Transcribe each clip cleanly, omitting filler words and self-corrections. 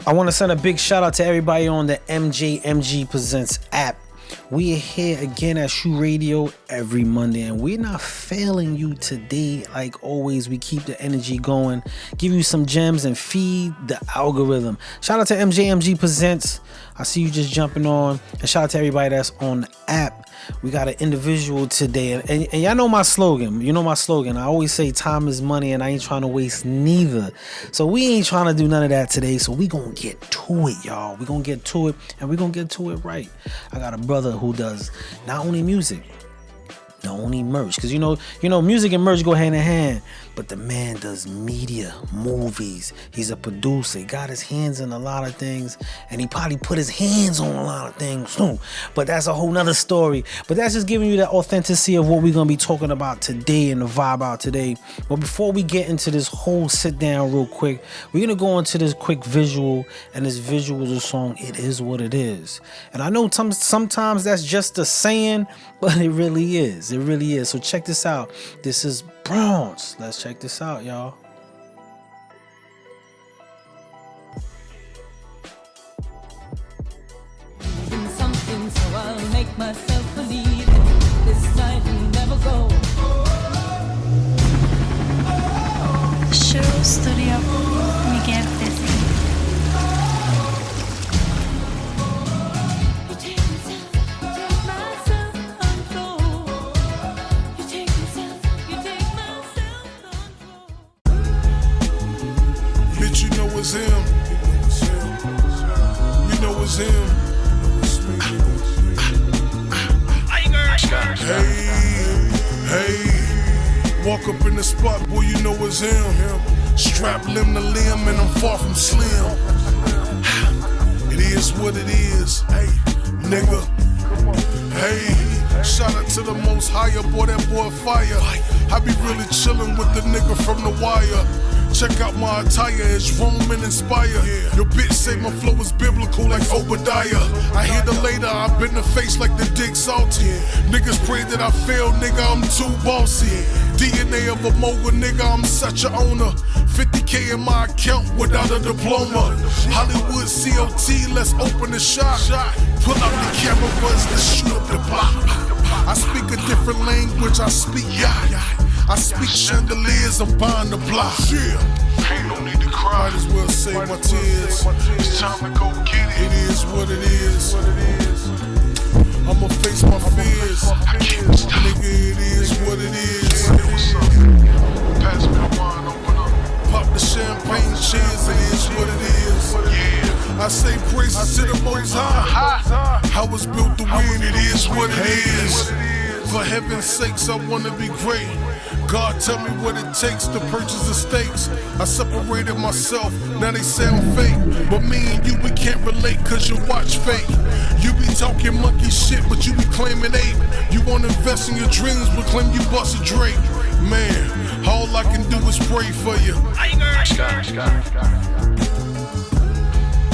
I want to send a big shout out to everybody on the MJMG Presents app. We are here again at SHU Radio every Monday, and we're not failing you today. Like always, we keep the energy going, give you some gems, and feed the algorithm. Shout out to MJMG Presents. I see you just jumping on. And shout out to everybody that's on the app. We got an individual today, and y'all know my slogan. You know my slogan. I always say time is money, and I ain't trying to waste neither. So we ain't trying to do none of that today. So we gonna get to it, y'all. We gonna get to it, and we gonna get to it right. I got a brother who does not only music, not only merch, because you know music and merch go hand in hand, but the man does media, movies. He's a producer. He got his hands in a lot of things, and he probably put his hands on a lot of things too. But that's a whole nother story. But that's just giving you the authenticity of what we're gonna be talking about today and the vibe out today. But before we get into this whole sit down real quick, we're gonna go into this quick visual, and this visual is a song. It is what it is. And I know sometimes that's just a saying, but it really is. It really is. So check this out. This is Bronze. Let's check this out, y'all. Something, so I'll make myself believe it. This night will never go. SHU Studio, we get busy. It's him. You know it's him. Hey, walk up in the spot, boy, you know it's him. Strap limb to limb, and I'm far from slim. It is what it is, hey, nigga. Hey, shout out to the most higher, boy, that boy fire. I be really chillin' with the nigga from the wire. Check out my attire, it's Roman inspired. Your bitch say my flow is biblical like Obadiah. I hit her later, I bend the face like the dick salty. Niggas pray that I fail, nigga, I'm too bossy. DNA of a mogul, nigga, I'm such a owner. 50K in my account without a diploma. Hollywood COT, let's open the shop. Pull out the camera buzz, let's shoot up the block. I speak a different language, I speak yacht. I speak chandeliers, I'm buying the block. Yeah. Ain't no need to cry. Might as well save my tears. It's time to go get it. It is what it is. I'ma face my fears. Nigga, it is what it is. What's up? Pass me the wine, open up. Pop the champagne, cheers. It is what it is. Yeah. I say praises to the Most High. I was built to win. It is what it is. For heaven's sakes, I wanna be great. God tell me what it takes to purchase the stakes. I separated myself, now they sound fake. But me and you, we can't relate cause you watch fake. You be talking monkey shit, but you be claiming ape. You wanna invest in your dreams, but claim you busted Drake. Man, all I can do is pray for you.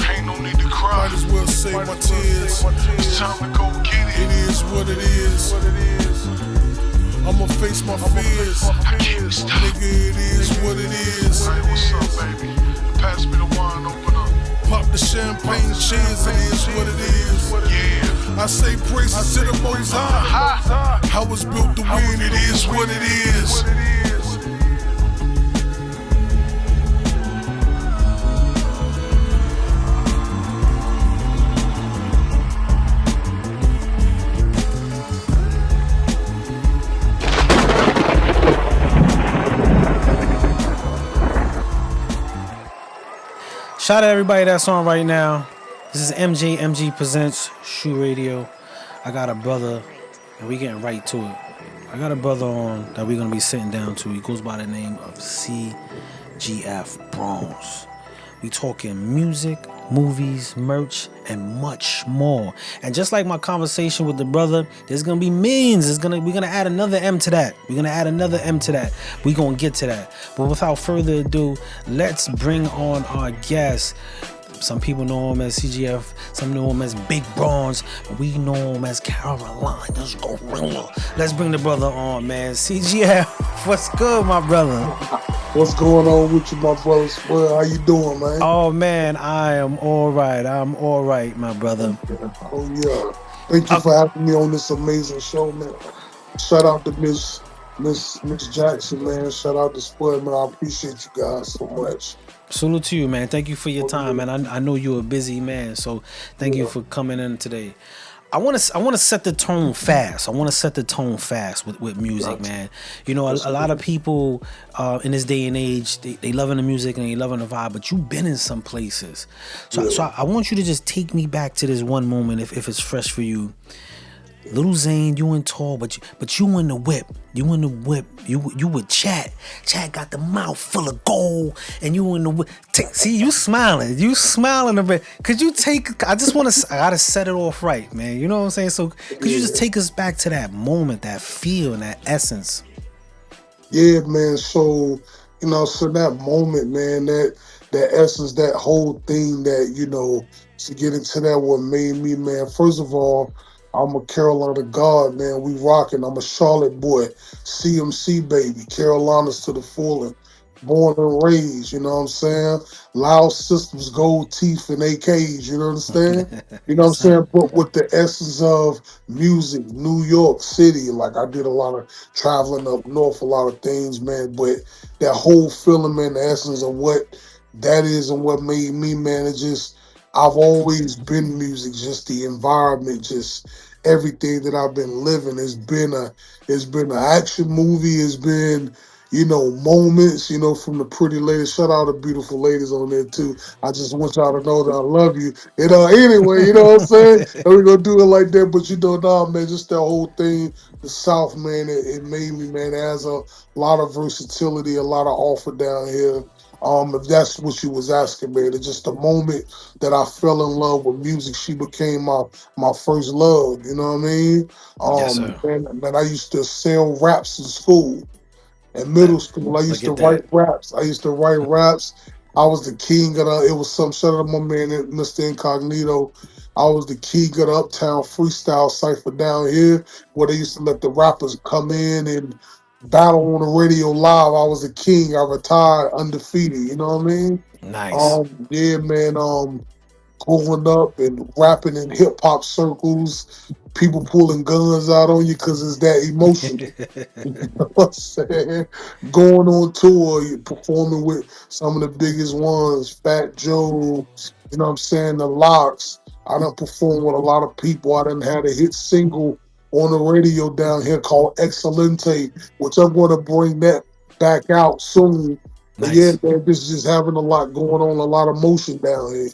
Ain't no need to cry. Might as well save my tears. It's time to go get it. It is what it is. I'ma face my fears. Nigga, it is what it is. Hey, what's up, baby? Pass me the wine, open up. Pop the champagne, cheers. It is what it is. Yeah. I say praises to the Most High. I was built to win. It is what it is. Shout out to everybody that's on right now. This is MJMG Presents SHU Radio. I got a brother, and we getting right to it. I got a brother on that we're going to be sitting down to. He goes by the name of CGF Bronze. We talking music, movies, merch, and much more. And just like my conversation with the brother, there's gonna be millions. We're gonna add another M to that. We're gonna get to that. But without further ado, let's bring on our guest. Some people know him as CGF, some know him as Big Bronze, but we know him as Carolina's Gorilla. Let's bring the brother on, man. CGF, what's good, my brother? What's going on with you, my brother? Well, how you doing, man? Oh man, I am all right. I'm all right, my brother. Oh yeah. Thank you Uh, for having me on this amazing show, man. Shout out to Miss Jackson, man. Shout out to Spud, man. I appreciate you guys so much. Salute to you, man. Thank you for your Oh time, yeah. man. I know you're a busy man, so thank you Yeah. for coming in today. I want to set the tone fast. I want to set the tone fast with music, Gotcha. man. You know, Yes, a lot of people in this day and age, they loving the music and they loving the vibe, but you've been in some places. So yeah. I want you to just take me back to this one moment, if it's fresh for you. Little Zane, you in tall, but you in the whip. You in the whip. You with Chat. Chat got the mouth full of gold, and you in the whip. See, you smiling. You smiling a bit. Could you take? I just want to. I gotta set it off right, man. You know what I'm saying? So could you just Yeah. take us back to that moment, that feel, and that essence? Yeah, man. So, so that moment, man, that essence, that whole thing that, to get into that what made me, man. First of all, I'm a Carolina God, man. We rocking. I'm a Charlotte boy, CMC baby, Carolinas to the fullest. Born and raised, you know what I'm saying? Loud systems, gold teeth, and AKs, you know what I'm saying? You know what I'm Yes, sir. saying? But with the essence of music, New York City, like I did a lot of traveling up north, a lot of things, man. But that whole feeling, man, the essence of what that is and what made me, man, it just I've always been music, just the environment, just everything that I've been living. It's been an action movie, it's been moments, from the pretty ladies. Shout out to beautiful ladies on there too. I just want y'all to know that I love you. Anyway, you know what I'm saying? And we're gonna do it like that, but nah, man, just that whole thing, the South, man, it made me, man, it has a lot of versatility, a lot of offer down here. If that's what you was asking, man, it's just the moment that I fell in love with music. She became my first love, you know what I mean? Yes, sir. And I used to sell raps in school. In middle school, I used Look to at write that. raps. I used to write raps. I was the king of the. It was some shout out to my man, Mr. Incognito. I was the king of the Uptown freestyle cipher down here, where they used to let the rappers come in and battle on the radio live. I was the king. I retired undefeated. You know what I mean? Nice. Yeah, man. Growing up and rapping in hip hop circles, people pulling guns out on you because it's that emotional. You know what I'm saying? Going on tour, you performing with some of the biggest ones, Fat Joe, you know what I'm saying, the Locks. I done performed with a lot of people. I done had a hit single on the radio down here called Excellente, which I'm gonna bring that back out soon. But yeah, Nice. man, this is just having a lot going on, a lot of motion down here.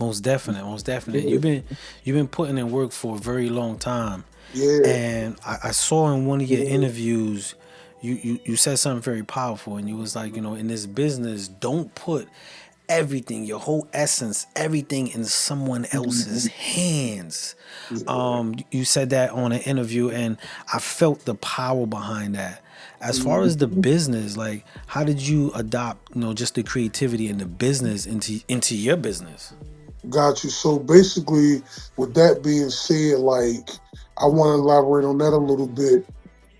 Most definite. Most definite. Yeah, You've been putting in work for a very long time. yeah. And I saw in one of your interviews, you said something very powerful, and you was like, in this business, don't put everything, your whole essence, everything in someone else's hands. Yeah. You said that on an interview, and I felt the power behind that. As far as the Mhm. business, like, how did you adopt, just the creativity and the business into your business? Got you. So basically, with that being said, like I want to elaborate on that a little bit.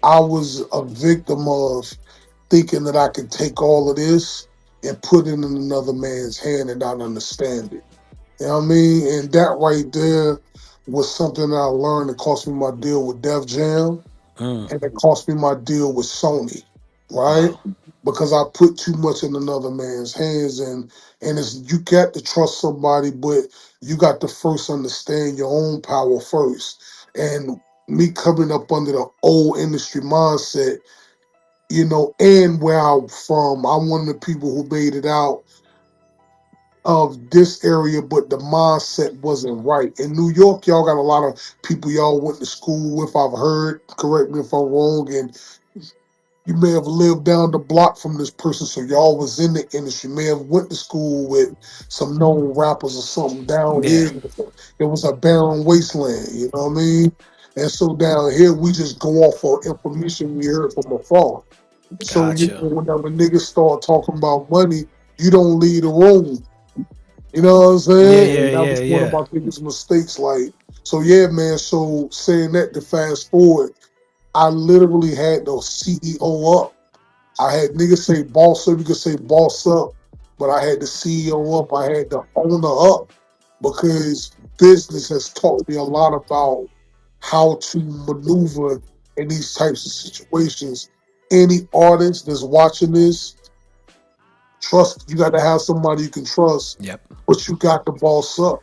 I was a victim of thinking that I could take all of this and put it in another man's hand and not understand it. You know what I mean? And that right there was something that I learned. It cost me my deal with Def Jam Mm, and it cost me my deal with Sony, right? wow. Because I put too much in another man's hands, and it's you got to trust somebody, but you got to first understand your own power first. And me coming up under the old industry mindset, and where I'm from, I'm one of the people who made it out of this area, but the mindset wasn't right. In New York, y'all got a lot of people y'all went to school with. I've heard, correct me if I'm wrong, and you may have lived down the block from this person, so y'all was in the industry. May have went to school with some known rappers or something. Down Yeah. here, it was a barren wasteland. You know what I mean? And so down here, we just go off of information we heard from afar. So Gotcha. whenever niggas start talking about money, you don't leave the room. You know what I'm Yeah, saying? yeah, And that yeah, was one of yeah. my biggest mistakes. Like, so yeah, man. So saying that to fast forward, I literally had the CEO up. I had niggas say boss up, you could say boss up, but I had the CEO up, I had the owner up because business has taught me a lot about how to maneuver in these types of situations. Any artist that's watching this, trust you got to have somebody you can trust, Yep. but you got the boss up.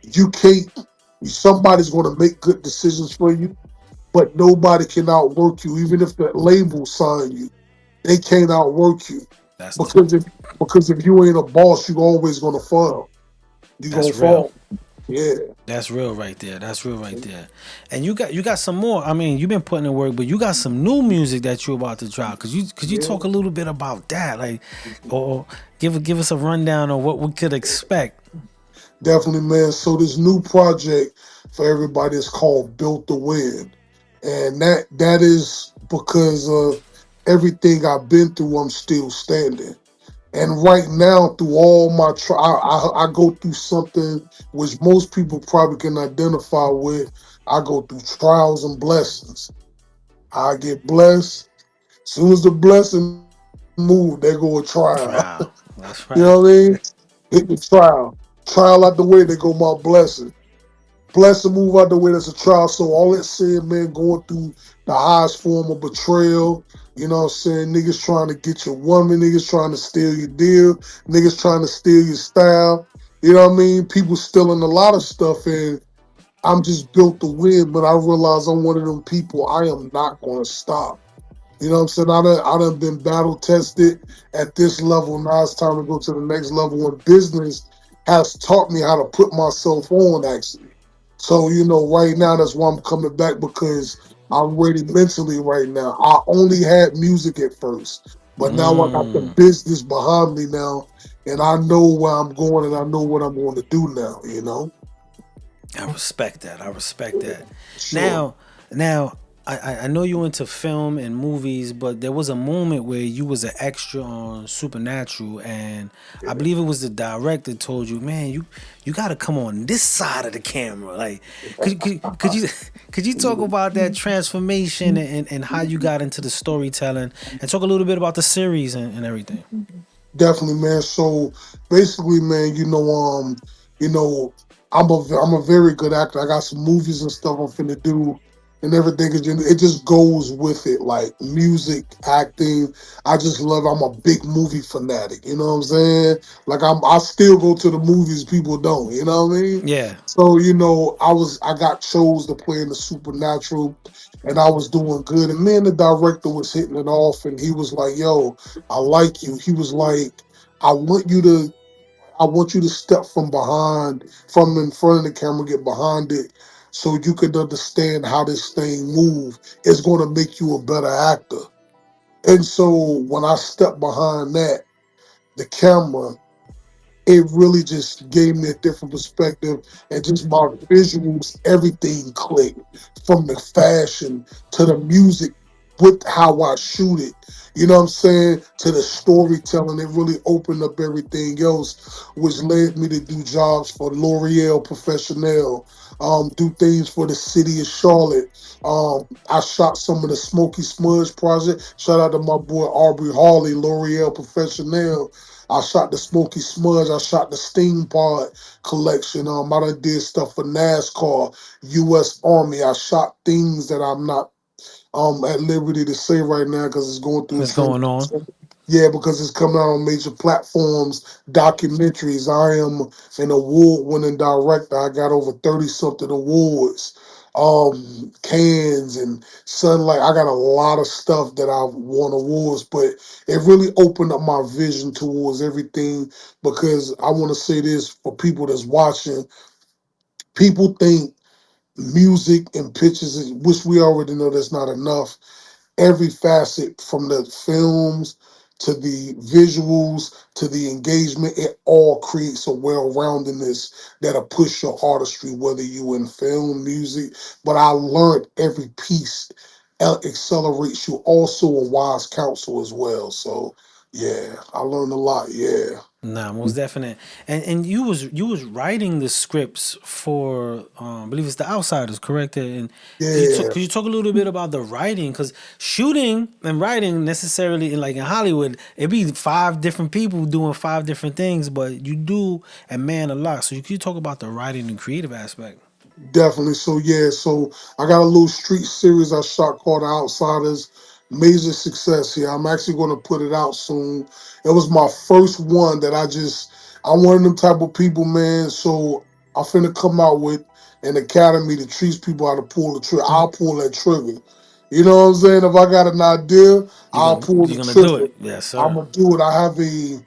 You can't. Somebody's going to make good decisions for you, but nobody can outwork you. Even if the label sign you, they can't outwork you That's the because if you ain't a boss, you always going to fall. You gonna that's real. fall. Yeah. That's real right there. That's real right there. And you got some more. I mean, you've been putting in work, but you got some new music that you're about to drop. Could you Yeah. talk a little bit about that? Like, or give us a rundown of what we could expect. Definitely, man. So this new project for everybody is called Built to Win, and that is because of everything I've been through. I'm still standing, and right now, through all my I go through something which most people probably can identify with. I go through trials and blessings. I get blessed. Soon as the blessing move, there go a trial. Trial. That's You know right. what I mean? Hit the trial. Trial out the way, they go my blessing. Blessing move out the way, that's a trial. So all that saying, man, going through the highest form of betrayal, you know what I'm saying? Niggas trying to get your woman, niggas trying to steal your deal, niggas trying to steal your style. You know what I mean? People stealing a lot of stuff, and I'm just built to win, but I realize I'm one of them people, I am not going to stop. You know what I'm saying? I done been battle tested at this level. Now it's time to go to the next level. And business has taught me how to put myself on, actually. So, right now, that's why I'm coming back because I'm ready mentally right now. I only had music at first, but now I got the Mm, business behind me now, and I know where I'm going and I know what I'm going to do now. I respect that. I respect that. Sure. Now, I know you into film and movies, but there was a moment where you was an extra on Supernatural, and I believe it was the director told you, man, you got to come on this side of the camera. Like, could you could you talk about that transformation and how you got into the storytelling, and talk a little bit about the series and everything. Definitely, man. So basically, man, you know, I'm a very good actor. I got some movies and stuff I'm finna do and everything. It just goes with it, like music, acting. I just love. I'm a big movie fanatic. You know what I'm saying? Like I still go to the movies. People don't. You know what I mean? Yeah, So I got chose to play in the Supernatural, and I was doing good. And me and the director was hitting it off, and he was like, "Yo, I like you." He was like, "I want you to, I want you to step from behind, from in front of the camera, get behind it, so you can understand how this thing move. It's going to make you a better actor." And so when I stepped behind the camera, it really just gave me a different perspective and just my visuals, everything clicked from the fashion to the music with how I shoot it. You know what I'm saying? To the storytelling, it really opened up everything else, which led me to do jobs for L'Oreal Professional, do things for the city of Charlotte. I shot some of the Smoky Smudge project. Shout out to my boy Aubrey Harley, L'Oreal Professional. I shot the Smoky Smudge. I shot the Steam Pod collection. I done did stuff for NASCAR, U.S. Army. I shot things that I'm not at liberty to say right now because it's going through a what's going on? transition. Yeah, because it's coming out on major platforms, documentaries. I am an award-winning director. I got over 30 something awards, cans and sunlight. I got a lot of stuff that I've won awards, but it really opened up my vision towards everything because I want to say this for people that's watching. People think music and pictures, which we already know that's not enough. Every facet from the films to the visuals to the engagement, it all creates a well-roundedness that'll push your artistry, whether you in film, music. But I learned every piece accelerates you, also a wise counsel as well. So yeah, I learned a lot. Yeah. Nah, most definite. And you was writing the scripts for I believe it's The Outsiders, correct? And Yeah, could you talk a little bit about the writing? Because shooting and writing necessarily in like in Hollywood, it'd be five different people doing five different things, but you do a man a lot. So could you talk about the writing and creative aspect? definitely. So yeah, so I got a little street series I shot called The Outsiders. Major success here. I'm actually going to put it out soon. It was my first one that I'm one of them type of people, man. So I finna come out with an academy that teach people how to pull the trigger. I'll pull that trigger. You know what I'm saying? If I got an idea, I'll pull the You're gonna do trigger. it. Yes, I'm sir. gonna do it. I have a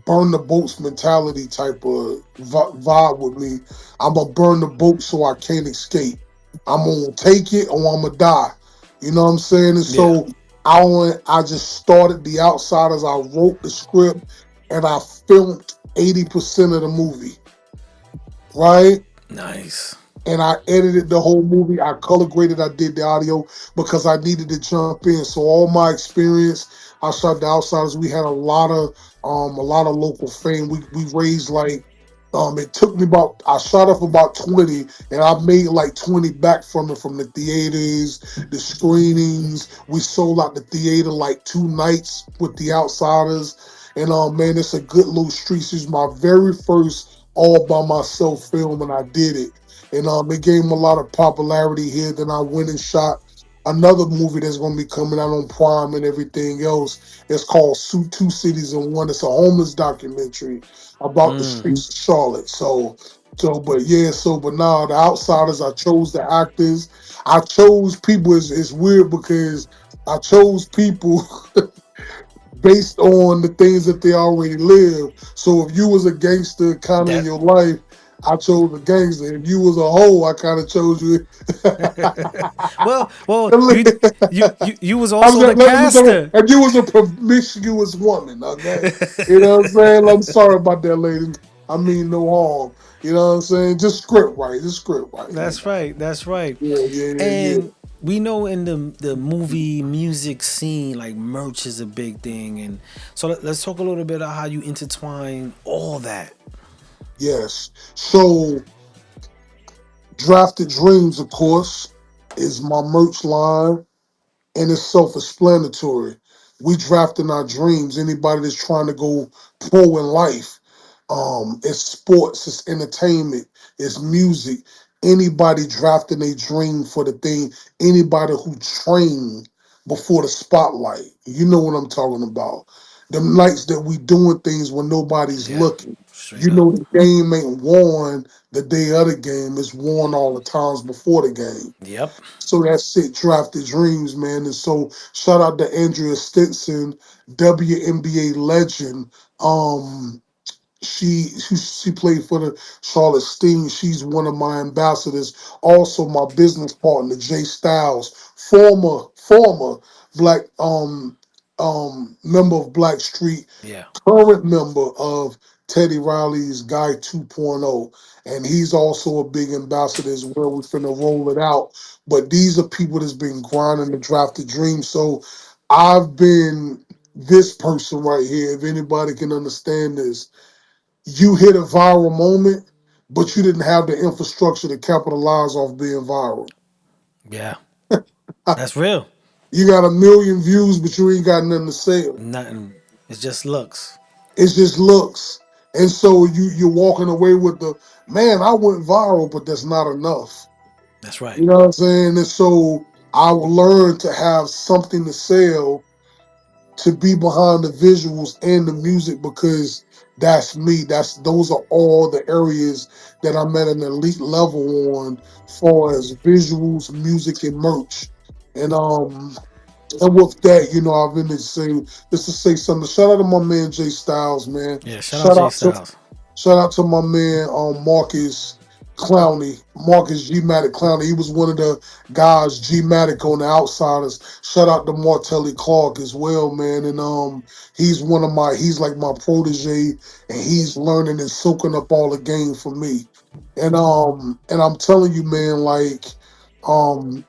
burn the boats mentality type of vibe with me. I'm gonna burn the boat so I can't escape. I'm gonna take it or I'm gonna die. You know what I'm saying? And Yeah. so I just started The Outsiders. I wrote the script and I filmed 80% of the movie. Right? Nice. And I edited the whole movie. I color graded. I did the audio because I needed to jump in. So all my experience, I shot The Outsiders. We had a lot of local fame. We raised like it took me about I shot off about 20 and I made like 20 back from it from the theaters, the screenings. We sold out the theater like 2 nights with The Outsiders. And man, it's a good little street. This is my very first all by myself film and I did it and it gave him a lot of popularity here. Then I went and shot another movie that's going to be coming out on Prime and everything else. It's called Two Cities in One. It's a homeless documentary about the Mm. streets of Charlotte. But yeah, but now The Outsiders, I chose the actors. I chose people. It's weird because I chose people based on the things that they already live. So if you was a gangster kind of in That your life, I chose a gangster. If you was a hoe, I kind of chose you. well, you was I'm also the just, let me tell you, caster. if you was a promiscuous woman, okay? You know what I'm saying? I'm sorry about that, lady. I mean no harm. You know what I'm saying? Just script right. Just script right, man. That's right. That's right. Yeah, yeah, yeah, yeah. And we know in the movie music scene, like merch is a big thing, and so let's talk a little bit about how you intertwine all that. Yes. So Drafted Dreams, of course, is my merch line. And it's self-explanatory. We drafting our dreams. Anybody that's trying to go pro in life, it's sports, it's entertainment, it's music. Anybody drafting a dream for the thing. Anybody who trained before the spotlight. You know what I'm talking about. Them nights that we doing things when nobody's Yeah, looking. straight You up. know the game ain't won the day of the game. It's won all the times before the game. Yep. So that's it, Drafted Dreams, man. And so shout out to Andrea Stinson, WNBA legend. Um, she played for the Charlotte Sting. She's one of my ambassadors. Also, my business partner, Jay Styles, former black member of Black Street, Yeah. current member of Teddy Riley's Guy 2.0. And he's also a big ambassador as well. We're finna roll it out. But these are people that's been grinding the drafted dream. So I've been this person right here, if anybody can understand this. You hit a viral moment, but you didn't have the infrastructure to capitalize off being viral. Yeah. That's real. You got a million views, but you ain't got nothing to sell. Nothing. It's just looks. It's just looks. And so you're walking away with the man, I went viral, but that's not enough. That's right. You know what I'm saying? And so I learned to have something to sell to be behind the visuals and the music because that's me. Those are all the areas that I'm at an elite level on far as visuals, music, and merch. And and with that, I've been to say just to say something. Shout out to my man Jay Styles, man. Yeah. Shout out Shout Jay out to Styles. Shout out to my man Marcus Clowney, Marcus G Matic Clowney. He was one of the guys G Matic on the Outsiders. Shout out to Martelli Clark as well, man. And he's like my protege, and he's learning and soaking up all the game for me. And I'm telling you, man, like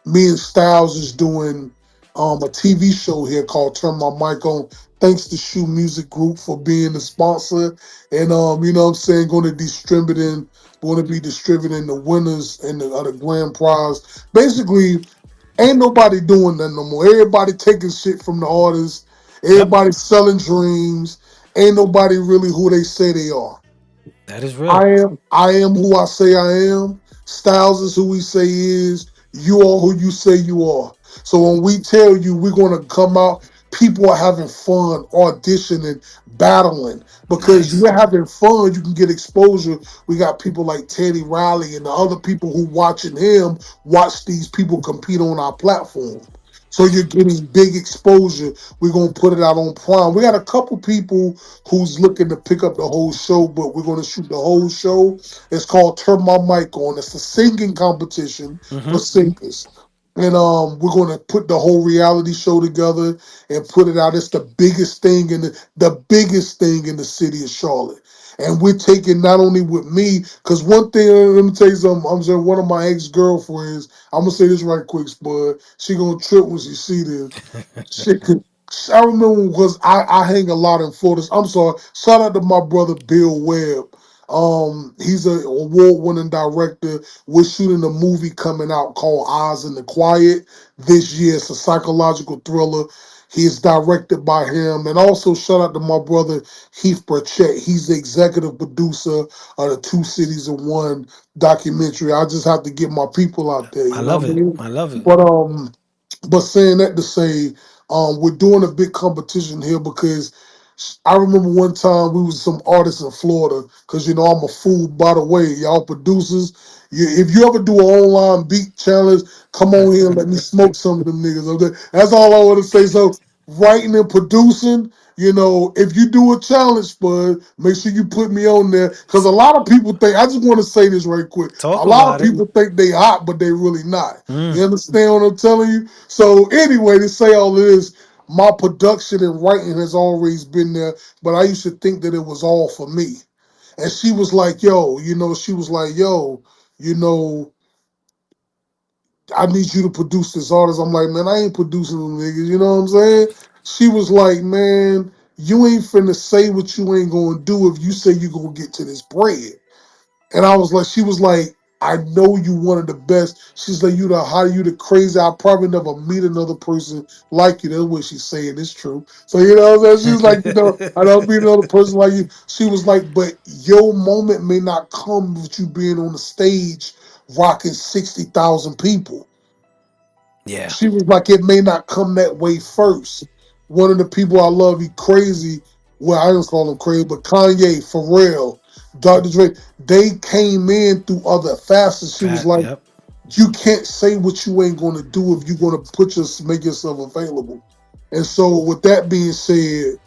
me and Styles is doing a TV show here called Turn My Mic On. Thanks to SHU Music Group for being the sponsor. And you know what I'm saying, going to be distributing the winners and the grand prize. Basically, ain't nobody doing that no more. Everybody taking shit from the artists. Yep, Everybody selling dreams. Ain't nobody really who they say they are. that is real. I am who I say I am. Styles is who we say he is. You are who you say you are. So when we tell you we're gonna come out, people are having fun, auditioning, battling. Because Nice. you're having fun, you can get exposure. We got people like Teddy Riley and the other people who watching him watch these people compete on our platform. So you're getting big exposure. We're gonna put it out on Prime. We got a couple people who's looking to pick up the whole show, but we're going to shoot the whole show. It's called Turn My Mic On. It's a singing competition for Mm-hmm. singers. And we're going to put the whole reality show together and put it out. It's the biggest thing in the city of Charlotte. And we're taking not only with me, because one thing, let me tell you something. I'm saying one of my ex-girlfriends, I'm gonna say this right quick, Spud. She gonna trip when she see this. Shit, I remember because I hang a lot in Florida. I'm sorry. Shout out to my brother Bill Webb. He's an award-winning director. We're shooting a movie coming out called Eyes in the Quiet this year. It's a psychological thriller. He's directed by him. And also shout out to my brother Heath Burchett. He's the executive producer of the Two Cities in One documentary. I just have to get my people out there, I you know love what I it. mean? I love it. But saying that to say, we're doing a big competition here because I remember one time we was some artists in Florida. Because you know I'm a fool. By the way, y'all producers, if you ever do an online beat challenge, come on here and let me smoke some of them niggas. Okay, that's all I want to say. So writing and producing. You know, if you do a challenge, Spud, make sure you put me on there. Because a lot of people think, I just want to say this right quick. A Talk lot of about it. people think they hot, but they really not. Mm. You understand what I'm telling you? So anyway, to say all this, my production and writing has always been there, but I used to think that it was all for me. And she was like, yo, you know, I need you to produce this artist. I'm like, man, I ain't producing them niggas, you know what I'm saying? She was like, man, you ain't finna say what you ain't gonna do if you say you gonna get to this bread. And I was like, she was like, I know you one of the best. She's like, you the crazy. I'll probably never meet another person like you. That's what she's saying. It's true. So, you know what I'm saying? She's like, I don't meet another person like you. She was like, but your moment may not come with you being on the stage rocking 60,000 people. Yeah. She was like, it may not come that way first. One of the people I love, he crazy. Well, I don't call him crazy, but Kanye, Pharrell, Dr. Dre, they came in through other facets. She was Fat. like, Yep. you can't say what you ain't gonna do if you're gonna make yourself available. And so with that being said,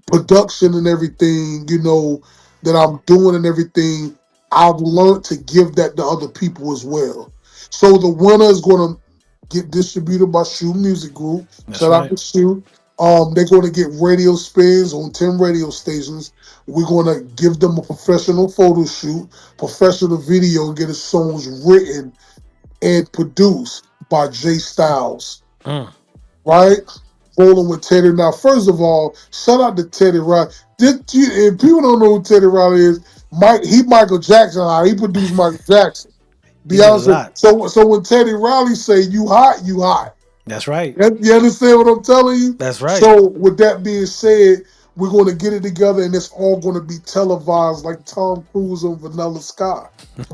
production and everything, that I'm doing and everything, I've learned to give that to other people as well. So the winner is gonna get distributed by SHU Music Group. That's Shout out right. to SHU. They're gonna get radio spins on 10 radio stations. We're gonna give them a professional photo shoot, professional video, and get his songs written and produced by Jay Styles, Mm. right? Rolling with Teddy. Now, first of all, shout out to Teddy Riley. If people don't know who Teddy Riley is, he Michael Jackson. He produced Michael Jackson. He did a Beyonce. lot. So when Teddy Riley say you hot, you hot. That's right. You understand what I'm telling you? That's right. So with that being said, we're going to get it together, and it's all going to be televised like Tom Cruise on Vanilla Sky.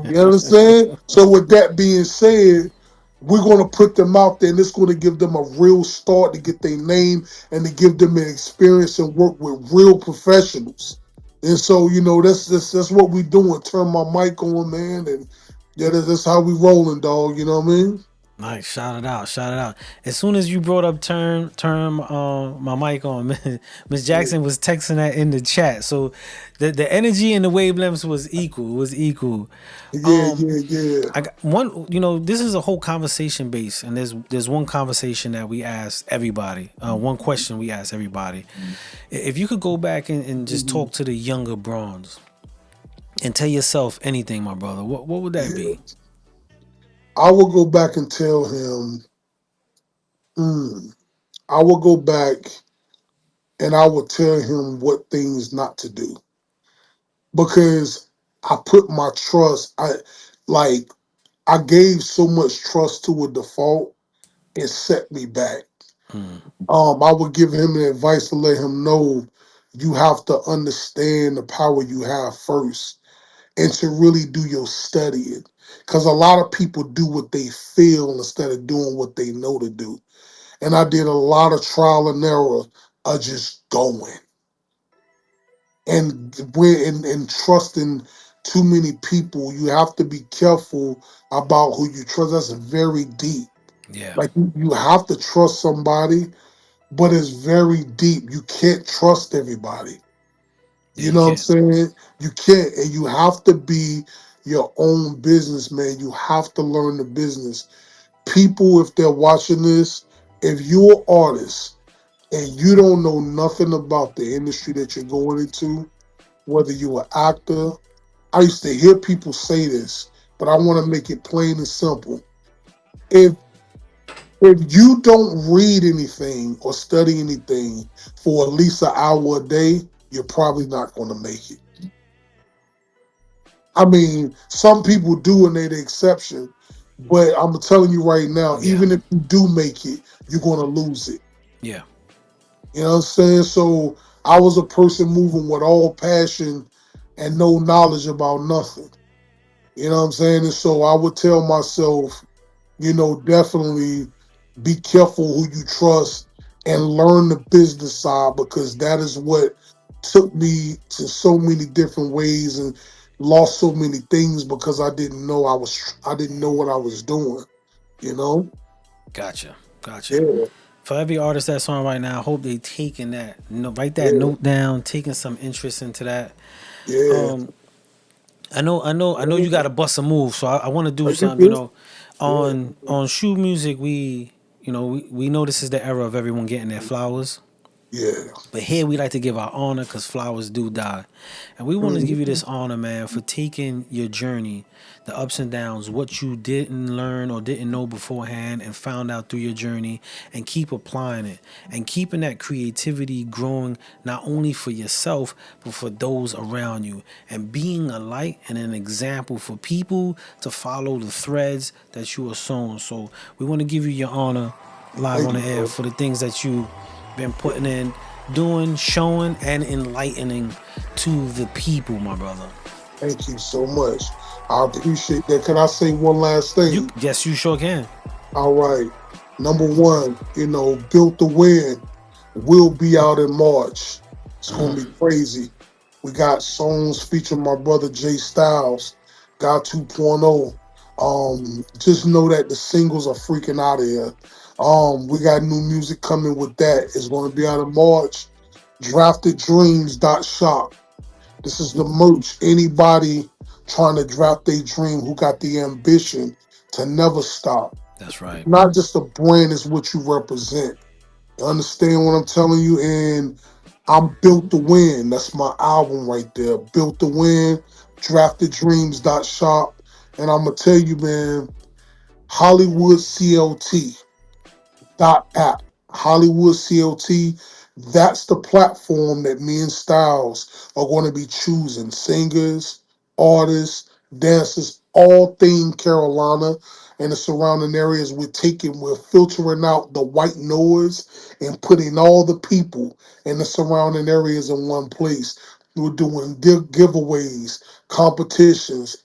You understand? So with that being said, we're going to put them out there, and it's going to give them a real start to get their name and to give them an experience and work with real professionals. And so, that's what we doing. Turn my mic on, man, and yeah, that's how we rolling, dog. You know what I mean? Nice. Shout it out. Shout it out. As soon as you brought up term my mic on, Miss Jackson was texting that in the chat. So the energy and the wavelengths was equal. Was equal. Yeah, Um yeah, yeah. I got one, this is a whole conversation base, and there's one conversation that we ask everybody, one question we ask everybody. If you could go back and just Mhm. talk to the younger Bronze and tell yourself anything, my brother, what would that Yeah. be? I will go back and tell him, I will go back and I would tell him what things not to do because I put my trust. Like I gave so much trust to a default, it set me back. Mm, I would give him the advice to let him know you have to understand the power you have first and to really do your studying. Because a lot of people do what they feel instead of doing what they know to do. And I did a lot of trial and error of just going and and trusting too many people. You have to be careful about who you trust. That's very deep. yeah, Like you have to trust somebody, but it's very deep. You can't trust everybody. yeah. You You know what I'm can't. saying? You can't, and you have to be your own businessman. You have to learn the business. People, if they're watching this, if you're an artist and you don't know nothing about the industry that you're going into, whether you're an actor, I used to hear people say this, but I want to make it plain and simple. If if you don't read anything or study anything for at least an hour a day, you're probably not going to make it. I mean, some people do and they're the exception, but I'm telling you right now, Yeah, even if you do make it, you're going to lose it. yeah. You know what I'm saying? So I was a person moving with all passion and no knowledge about nothing. You know what I'm saying? And so I would tell myself, definitely be careful who you trust and learn the business side because that is what took me to so many different ways and lost so many things because I didn't know what I was doing, you know? Gotcha, gotcha. Yeah, For every artist that's on right now, I hope they taking that, write that yeah, note down, taking some interest into that. yeah. I know. You got to bust a move, so I want to do Are you something. good? Yeah, On shoe music, we know this is the era of everyone getting their flowers. yeah. But here we like to give our honor because flowers do die. And we want to give you Mhm. this honor, man, for taking your journey, the ups and downs, what you didn't learn or didn't know beforehand and found out through your journey, and keep applying it and keeping that creativity growing not only for yourself, but for those around you. And being a light and an example for people to follow the threads that you are sowing. So we want to give you your honor live Thank on the you, air bro. for the things that you been putting in, doing, showing, and enlightening to the people, my brother. Thank you so much. I appreciate that. Can I say one last You, thing? yes, you sure can. All right. Number one, Built to Win will be out in March. It's gonna be crazy. We got songs featuring my brother Jay Styles, God 2.0. Just know that the singles are freaking out of here. We got new music coming with that. It's gonna be out in March. DraftedDreams.shop. This is the merch. Anybody trying to draft their dream who got the ambition to never stop. That's right. Not just a brand, is what you represent. You understand what I'm telling you? And I'm built to win. That's my album right there. Built to win. DraftedDreams.shop. And I'm gonna tell you, man, Hollywood CLT app, Hollywood CLT. That's the platform that me and Styles are going to be choosing. Singers, artists, dancers, all theme Carolina and the surrounding areas. We're filtering out the white noise and putting all the people in the surrounding areas in one place. We're doing giveaways, competitions,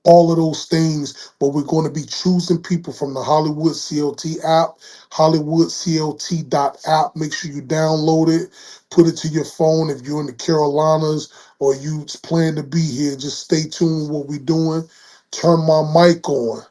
all of those things, but we're going to be choosing people from the Hollywood CLT app, hollywoodclt.app. Make sure you download it, put it to your phone. If you're in the Carolinas or you plan to be here, just stay tuned with what we're doing. Turn my mic on.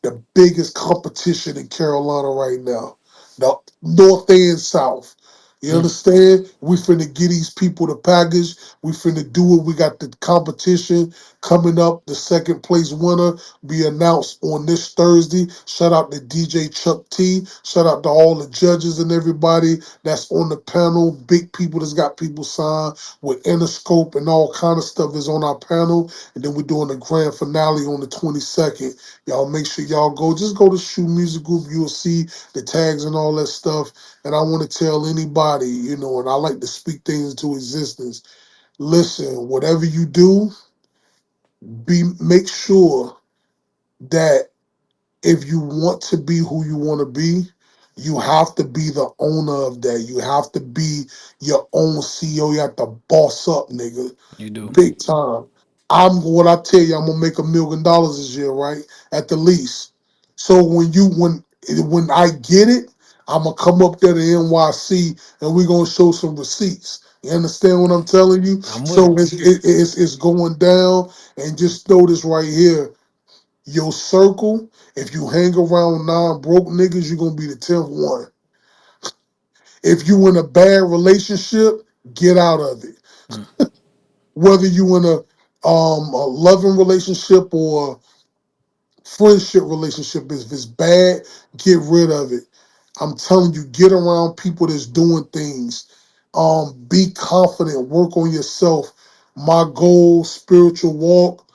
The biggest competition in Carolina right now, the North and South. You Mm, understand? We finna get these people the package. We finna do it. We got the competition coming up. The second place winner be announced on this Thursday. Shout out to DJ Chuck T. Shout out to all the judges and everybody that's on the panel. Big people that's got people signed with Interscope and all kind of stuff is on our panel. And then we're doing the grand finale on the 22nd. Y'all make sure y'all go. Just go to Shoe Music Group. You'll see the tags and all that stuff. And I want to tell anybody everybody, you know, and I like to speak things into existence. Listen, whatever you do, make sure that if you want to be who you want to be, you have to be the owner of that. You have to be your own CEO. You have to boss up, nigga. You do. Big time. What I tell you, I'm gonna make $1 million this year, right? At the least. So when I get it, I'm gonna come up there to NYC and we're gonna show some receipts. You understand what I'm telling you? I'm with So it. it's going down, and just know this right here. Your circle, if you hang around non-broke niggas, you're gonna be the 10th one. If you in a bad relationship, get out of it. Mm. Whether you in a loving relationship or friendship relationship, if it's bad, get rid of it. I'm telling you, get around people that's doing things. Be confident, work on yourself. My goal, spiritual walk,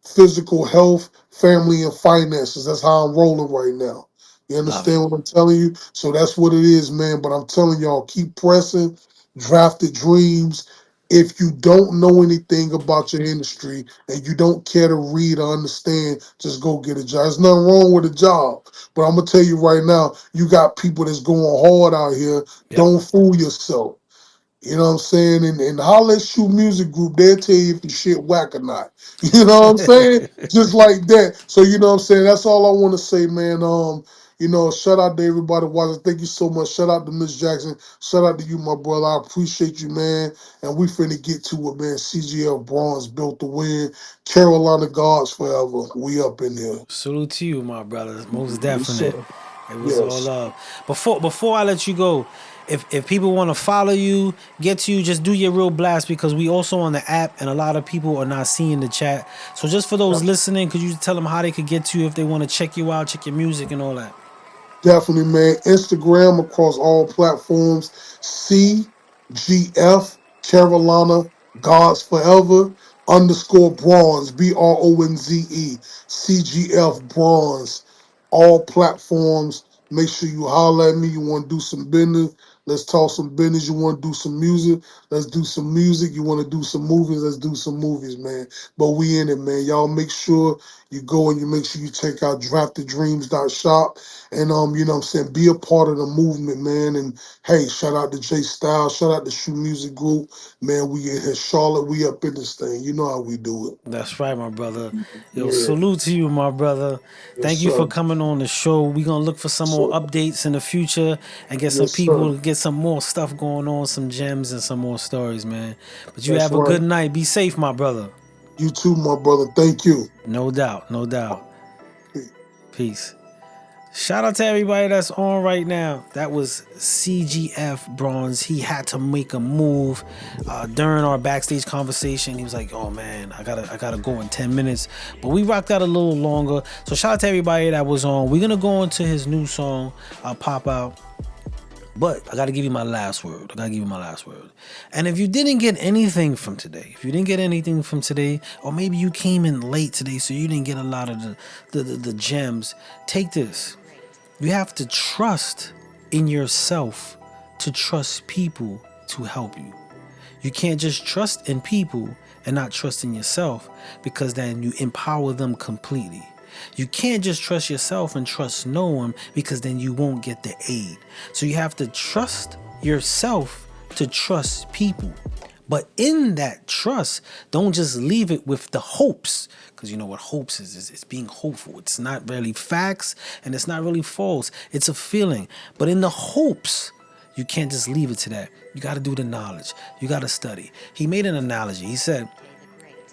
physical health, family, and finances. That's how I'm rolling right now. You Love it. understand what I'm telling you? So that's what it is, man. But I'm telling y'all, keep pressing, drafted dreams. If you don't know anything about your industry and you don't care to read or understand, just go get a job. There's nothing wrong with a job. But I'm gonna tell you right now, you got people that's going hard out here. Yep. Don't fool yourself. You know what I'm saying? And Holla at SHU Music Group, they'll tell you if the shit whack or not. You know what I'm saying? Just like that. So you know what I'm saying? That's all I want to say, man. Shout out to everybody watching. Thank you so much. Shout out to Miss Jackson. Shout out to you, my brother. I appreciate you, man. And we finna get to it, man. CGF Bronze built to win. Carolina Gods forever. We up in here. Salute to you, my brother. Most Yes, sir. definite. It was all Yes. love. Before I let you go, if people want to follow you, get to you, just do your real blast because we also on the app and a lot of people are not seeing the chat. So just for those listening, could you tell them how they could get to you if they want to check you out, check your music and all that? Definitely, man. Instagram across all platforms. CGF Carolina Gods Forever _Bronze BRONZE CGF Bronze. All platforms. Make sure you holler at me. You want to do some business? Let's talk some business. You want to do some music? Let's do some music. You want to do some movies? Let's do some movies, man. But we in it, man. Y'all make sure you go and you make sure you check out draftedDreams.shop. And you know what I'm saying, be a part of the movement, man. And hey, shout out to Jay Styles, shout out to SHU Music Group. Man, we in here, Charlotte, we up in this thing. You know how we do it. That's right, my brother. Yo, Yeah. salute to you, my brother. Yes, Thank you for sir. coming on the show. We're going to look for some more So, updates in the future and get some yes, sir. people, get some more stuff going on, some gems and some more stories, man. But you That's have a right. good night. Be safe, my brother. You too, my brother. Thank you. No doubt, no doubt. Peace. Shout out to everybody that's on right now. That was CGF Bronze. He had to make a move during our backstage conversation. He was like, "Oh man, I gotta go in 10 minutes." But we rocked out a little longer. So shout out to everybody that was on. We're gonna go into his new song, "Pop Out." But I gotta give you my last word. And if you didn't get anything from today, or maybe you came in late today, so you didn't get a lot of the gems, take this. You have to trust in yourself to trust people to help you. You can't just trust in people and not trust in yourself because then you empower them completely. You can't just trust yourself and trust no one because then you won't get the aid. So you have to trust yourself to trust people. But in that trust, don't just leave it with the hopes. Because you know what hopes is it's being hopeful. It's not really facts and it's not really false. It's a feeling. But in the hopes, you can't just leave it to that. You got to do the knowledge. You got to study. He made an analogy. He said,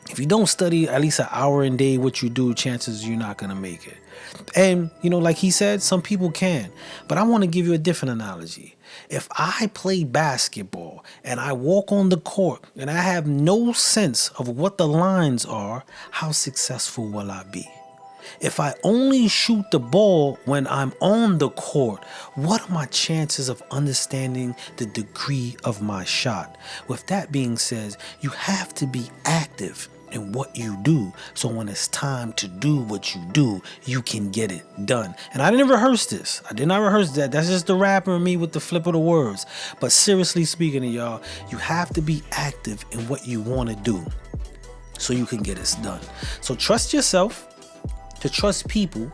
if you don't study at least an hour a day what you do, chances you're not going to make it. And, like he said, some people can. But I want to give you a different analogy. If I play basketball and I walk on the court and I have no sense of what the lines are, how successful will I be? If I only shoot the ball when I'm on the court, what are my chances of understanding the degree of my shot? With that being said, you have to be active in what you do. So when it's time to do what you do, you can get it done. And I didn't rehearse this. I did not rehearse that. That's just the rapper and me with the flip of the words. But seriously speaking to y'all, you have to be active in what you want to do so you can get it done. So trust yourself to trust people.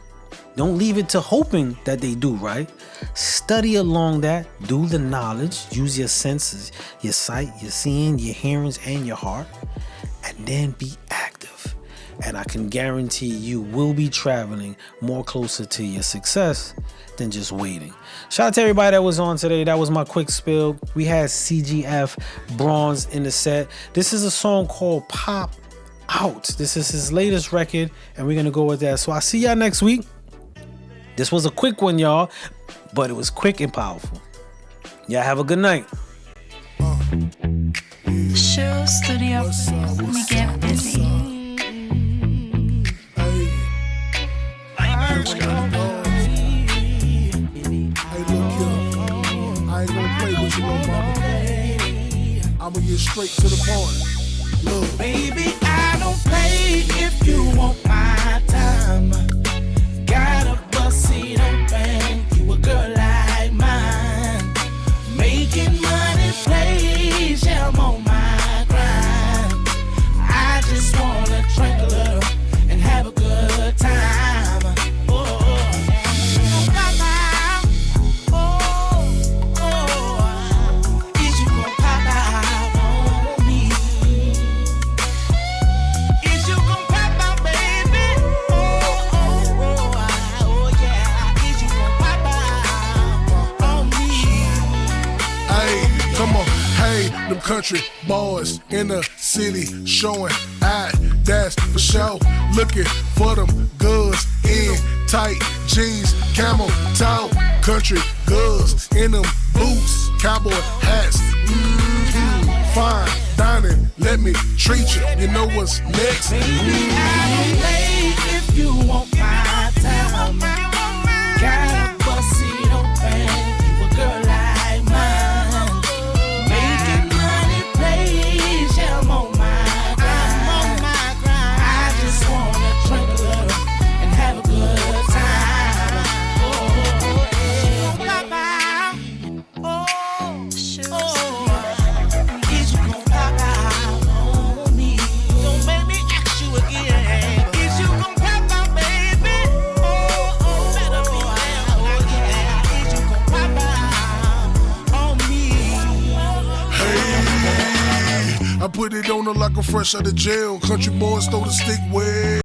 Don't leave it to hoping that they do right. Study along that. Do the knowledge. Use your senses, your sight, your seeing, your hearings, and your heart. And then be active. And I can guarantee you will be traveling more closer to your success than just waiting. Shout out to everybody that was on today. That was my quick spill. We had CGF Bronze in the set. This is a song called Pop Out. This is his latest record, and we're going to go with that. So I'll see y'all next week. This was a quick one, y'all, but it was quick and powerful. Y'all have a good night. SHU studio, we get busy. Hey, look here. I ain't gonna play with you no mama. I'ma get straight to the point. Look, Baby, I don't play if you want my time. Got a bus seat open, you a girl like mine. Making money plays, yeah, I'm on my grind. I just wanna drink a little and have a good time. Is you gon' pop out on me? Is you gon' pop out, baby? Yeah. Is you gon' pop out on me? hey, come on, hey, them country boys in the city showing out, that's for sure. Looking for them goods in tight jeans, camel toe, country goods in them boots, cowboy hats. Fine dining, let me treat you. You know what's next? Baby, I don't play if you want my time. Got a bus seat open, you a girl like mine. Making money plays, yeah, I'm on my grind. I just wanna drink a little and have a good time. Pop out. SHU Is you gon' pop out on me? Don't make me ask you again. Is you gon' pop out, baby? Better be there. Yeah. Is you gon' pop out on me? Hey, I put it on her like I'm fresh out of jail. Country boys throw the stick way.